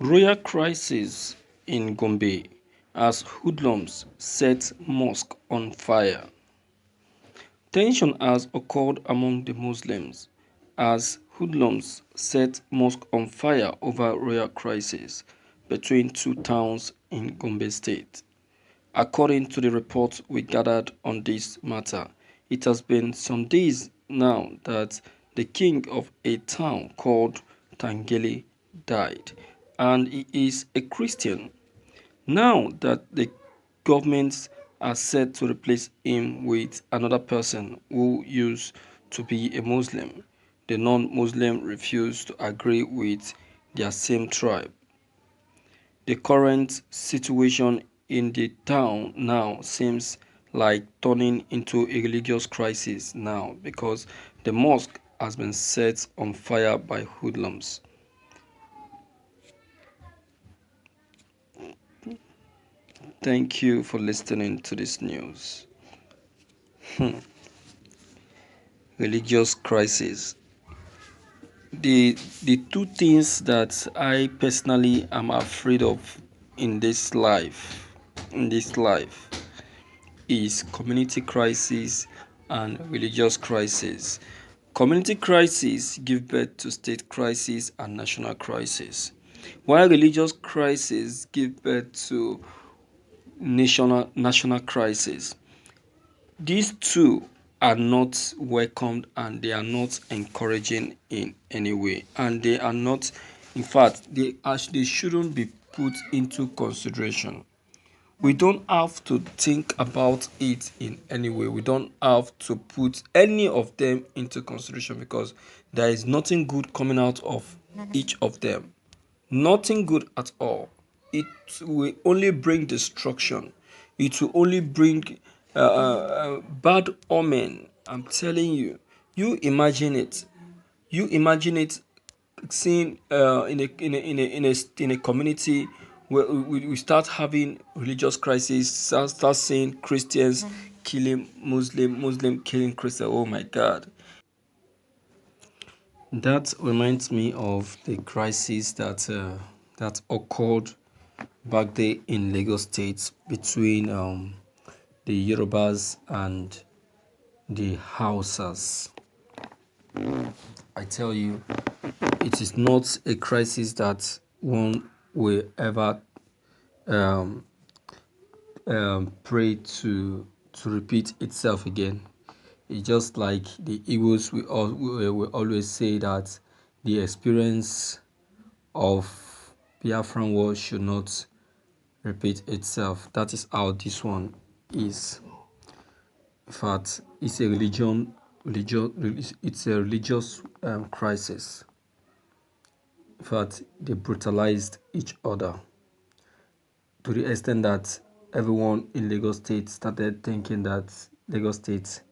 Royal crisis in Gombe as hoodlums set mosque on fire. Tension has occurred among the Muslims as hoodlums set mosque on fire over royal crisis between two towns in Gombe State. According to the report we gathered on this matter, it has been some days now that the king of a town called Tangele died, and he is a Christian. Now that the governments are set to replace him with another person who used to be a Muslim, the non-Muslim refuse to agree with their same tribe. The current situation in the town now seems like turning into a religious crisis now because the mosque has been set on fire by hoodlums. Thank you for listening to this news. Religious crisis. The two things that I personally am afraid of in this life is community crisis and religious crisis. Community crisis give birth to state crisis and national crisis, while religious crisis give birth to national crisis. These two are not welcomed and they are not encouraging in any way, and they are not, in fact, they shouldn't be put into consideration. We don't have to think about it in any way. We don't have to put any of them into consideration because there is nothing good coming out of each of them. Nothing good at all. It will only bring destruction. It will only bring bad omen. I'm telling you. You imagine it. You imagine it seeing in a community where we start having religious crisis, start seeing Christians killing Muslim killing Christian. Oh my God. That reminds me of the crisis that occurred back there in Lagos State between the Yorubas and the Hausas. I tell you, it is not a crisis that one will ever um, pray to repeat itself again. It's just like the Igbos we always say that the experience of Biafran war should not repeat itself. That is how this one is. In fact, it's a it's a religious crisis. In fact, they brutalized each other to the extent that everyone in Lagos State started thinking that Lagos State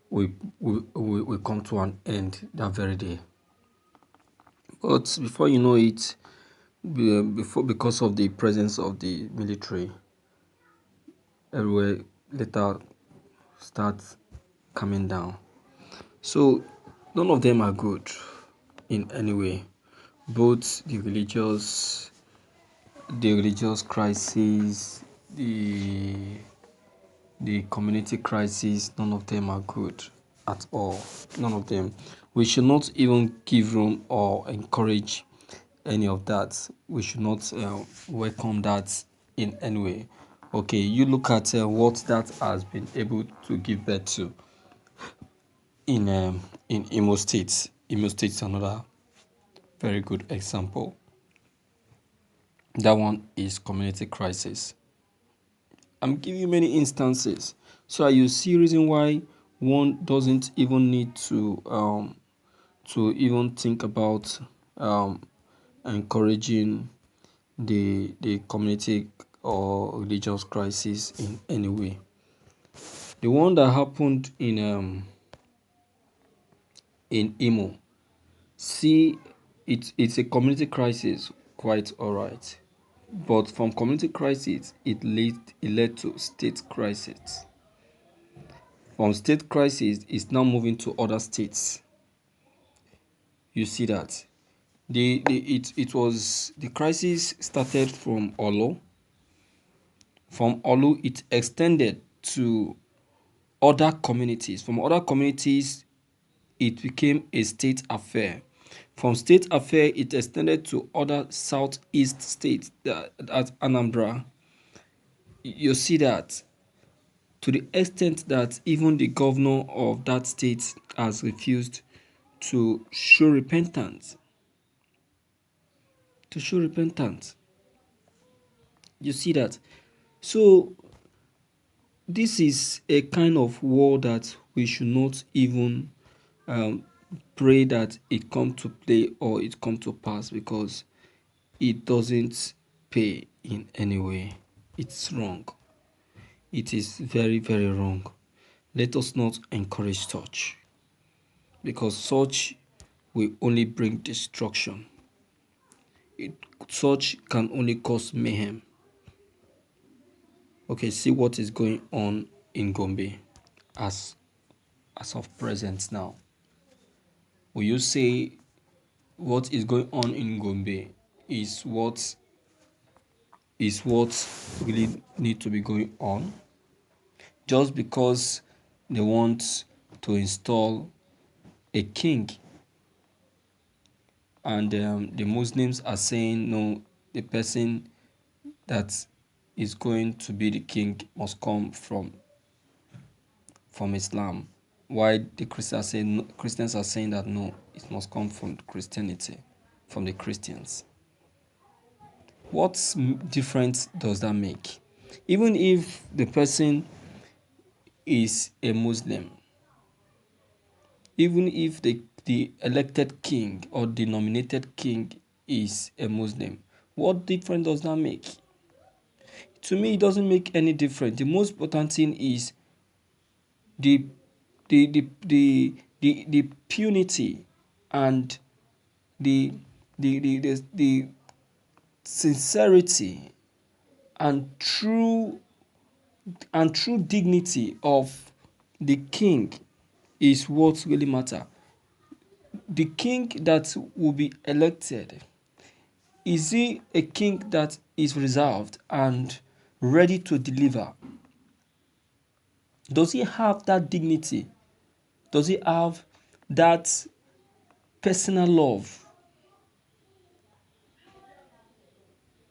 will come to an end that very day. But before you know it, because of the presence of the military, everywhere later starts coming down. So none of them are good in any way. Both the religious crisis, the community crisis, none of them are good at all. None of them. We should not even give room or encourage any of that. We should not welcome that in any way. Okay, you look at what that has been able to give birth to in Imo State. Imo State is another very good example. That one is community crisis. I'm giving you many instances so you see reason why one doesn't even need to even think about encouraging the community or religious crisis in any way. The one that happened in Imo, see, it's a community crisis, quite all right, but from community crisis it led to state crisis. From state crisis, it's now moving to other states. You see that The crisis started from Olo. From Olo, it extended to other communities. From other communities, it became a state affair. From state affair, it extended to other southeast states, at Anambra. You see that, to the extent that even the governor of that state has refused to show repentance. You see that. So this is a kind of war that we should not even pray that it come to play or it come to pass, because it doesn't pay in any way. It's wrong. It is very, very wrong. Let us not encourage such, because such will only bring destruction. Such can only cause mayhem. Okay, see what is going on in Gombe as of present now. Will you say what is going on in Gombe is what really need to be going on? Just because they want to install a king, and the Muslims are saying no, the person that is going to be the king must come from Islam, while the Christians are saying that no, it must come from Christianity, from the Christians. What difference does that make? Even if the person is a Muslim, even if the elected king or the nominated king is a Muslim, what difference does that make? To me, it doesn't make any difference. The most important thing is the punity and the sincerity and true dignity of the king is what really matter. The king that will be elected, is he a king that is reserved and ready to deliver? Does he have that dignity? Does he have that personal love?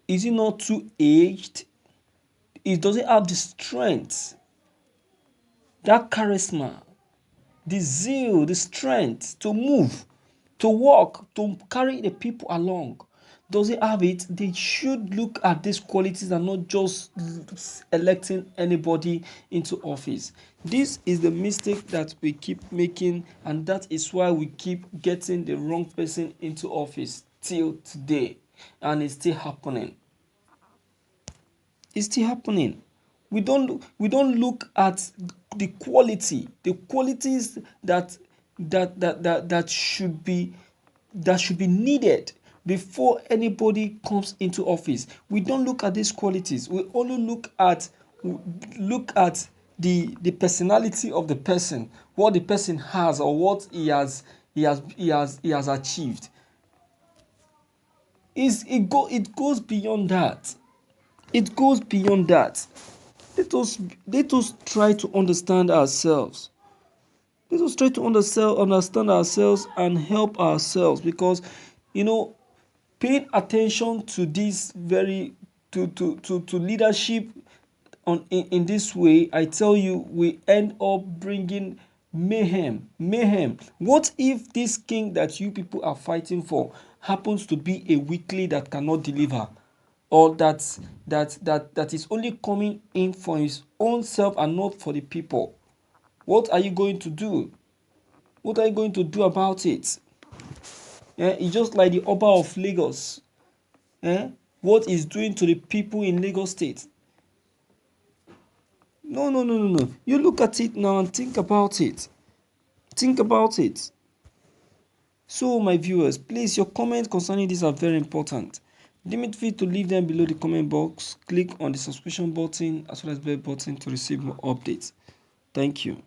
Is he not too aged? Does he have the strength, that charisma, the zeal, the strength to move, to walk, to carry the people along? Does he have it? They should look at these qualities and not just electing anybody into office. This is the mistake that we keep making, and that is why we keep getting the wrong person into office till today, and it's still happening. It's still happening. We don't look at the qualities that should be needed before anybody comes into office. We don't look at these qualities. We only look at the personality of the person, what the person has or what he has achieved. It goes beyond that. It goes beyond that. Let us try to understand ourselves. Let us try to understand ourselves and help ourselves, because paying attention to this to leadership in this way, I tell you, we end up bringing mayhem. What if this king that you people are fighting for happens to be a weakling that cannot deliver, or that is only coming in for his own self and not for the people? What are you going to do? What are you going to do about it? It's just like the Oba of Lagos. What is doing to the people in Lagos State? No. You look at it now and think about it. So, my viewers, please, your comments concerning this are very important. Don't feel to leave them below the comment box. Click on the subscription button as well as bell button to receive more updates. Thank you.